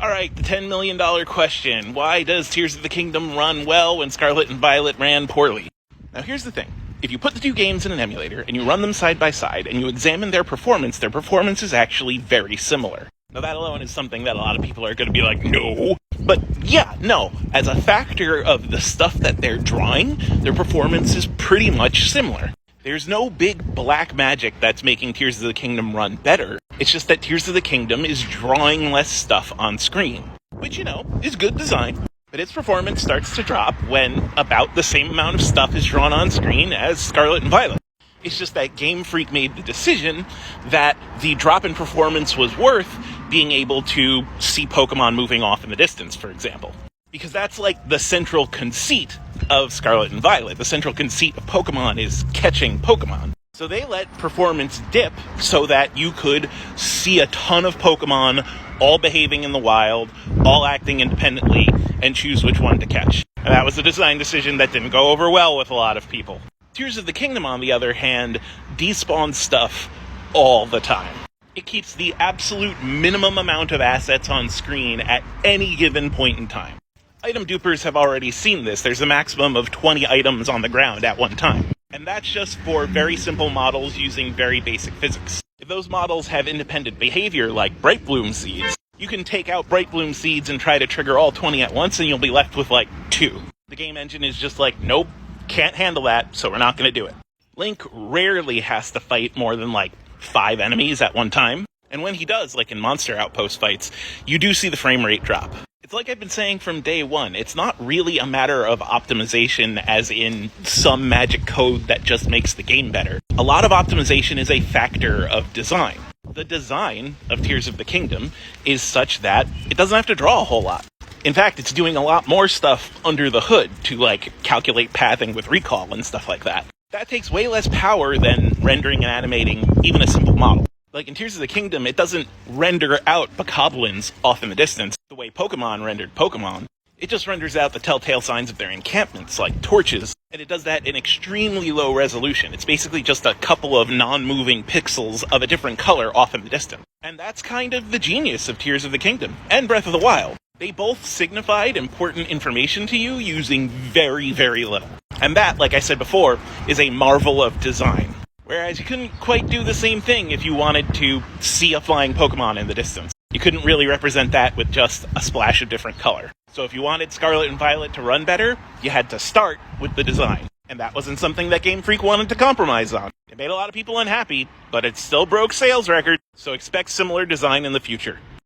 Alright, the $10 million question. Why does Tears of the Kingdom run well when Scarlet and Violet ran poorly? Now here's the thing. If you put the two games in an emulator and you run them side by side and you examine their performance is actually very similar. Now that alone is something that a lot of people are going to be like, no. But yeah, no. As a factor of the stuff that they're drawing, their performance is pretty much similar. There's no big black magic that's making Tears of the Kingdom run better. It's just that Tears of the Kingdom is drawing less stuff on screen. Which, is good design. But its performance starts to drop when about the same amount of stuff is drawn on screen as Scarlet and Violet. It's just that Game Freak made the decision that the drop in performance was worth being able to see Pokemon moving off in the distance, for example. Because that's like the central conceit of Scarlet and Violet. The central conceit of Pokemon is catching Pokemon. So they let performance dip so that you could see a ton of Pokemon all behaving in the wild, all acting independently, and choose which one to catch. And that was a design decision that didn't go over well with a lot of people. Tears of the Kingdom, on the other hand, despawns stuff all the time. It keeps the absolute minimum amount of assets on screen at any given point in time. Item dupers have already seen this. There's a maximum of 20 items on the ground at one time. And that's just for very simple models using very basic physics. If those models have independent behavior, like Bright Bloom Seeds, you can take out Bright Bloom Seeds and try to trigger all 20 at once, and you'll be left with, 2. The game engine is just like, nope, can't handle that, so we're not going to do it. Link rarely has to fight more than, 5 enemies at one time. And when he does, like in Monster Outpost fights, you do see the frame rate drop. It's like I've been saying from day one, it's not really a matter of optimization as in some magic code that just makes the game better. A lot of optimization is a factor of design. The design of Tears of the Kingdom is such that it doesn't have to draw a whole lot. In fact, it's doing a lot more stuff under the hood to, calculate pathing with recall and stuff like that. That takes way less power than rendering and animating even a simple model. Like in Tears of the Kingdom, it doesn't render out bokoblins off in the distance the way Pokemon rendered Pokemon. It just renders out the telltale signs of their encampments, like torches, and it does that in extremely low resolution. It's basically just a couple of non-moving pixels of a different color off in the distance. And that's kind of the genius of Tears of the Kingdom, and Breath of the Wild. They both signified important information to you using very, very little. And that, like I said before, is a marvel of design. Whereas you couldn't quite do the same thing if you wanted to see a flying Pokemon in the distance. You couldn't really represent that with just a splash of different color. So if you wanted Scarlet and Violet to run better, you had to start with the design. And that wasn't something that Game Freak wanted to compromise on. It made a lot of people unhappy, but it still broke sales records, so expect similar design in the future.